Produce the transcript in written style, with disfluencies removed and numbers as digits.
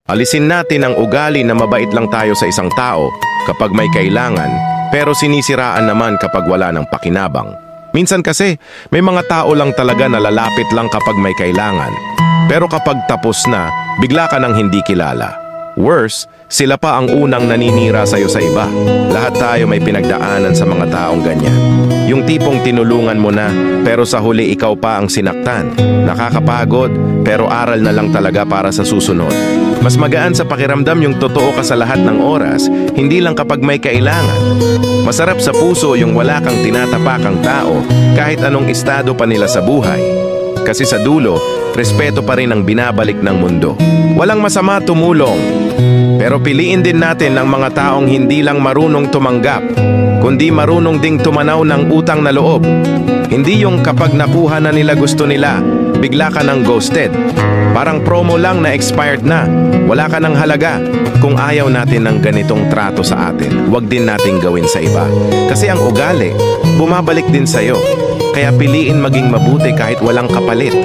Alisin natin ang ugali na mabait lang tayo sa isang tao kapag may kailangan, pero sinisiraan naman kapag wala ng pakinabang. Minsan kasi, may mga tao lang talaga na lalapit lang kapag may kailangan. Pero kapag tapos na, bigla ka nang hindi kilala. Worse, sila pa ang unang naninira sa'yo sa iba. Lahat tayo may pinagdaanan sa mga taong ganyan. Yung tipong tinulungan mo na, pero sa huli ikaw pa ang sinaktan. Nakakapagod, pero aral na lang talaga para sa susunod. Mas magaan sa pakiramdam yung totoo ka sa lahat ng oras, hindi lang kapag may kailangan. Masarap sa puso yung wala kang tinatapakang tao, kahit anong estado pa nila sa buhay. Kasi sa dulo, respeto pa rin ang binabalik ng mundo. Walang masama tumulong. Pero piliin din natin ang mga taong hindi lang marunong tumanggap, kundi marunong ding tumanaw ng utang na loob. Hindi yung kapag nakuha na nila gusto nila, bigla ka ng ghosted. Parang promo lang na expired na, wala ka ng halaga. Kung ayaw natin ng ganitong trato sa atin, wag din nating gawin sa iba. Kasi ang ugali, bumabalik din sa'yo. Kaya piliin maging mabuti kahit walang kapalit.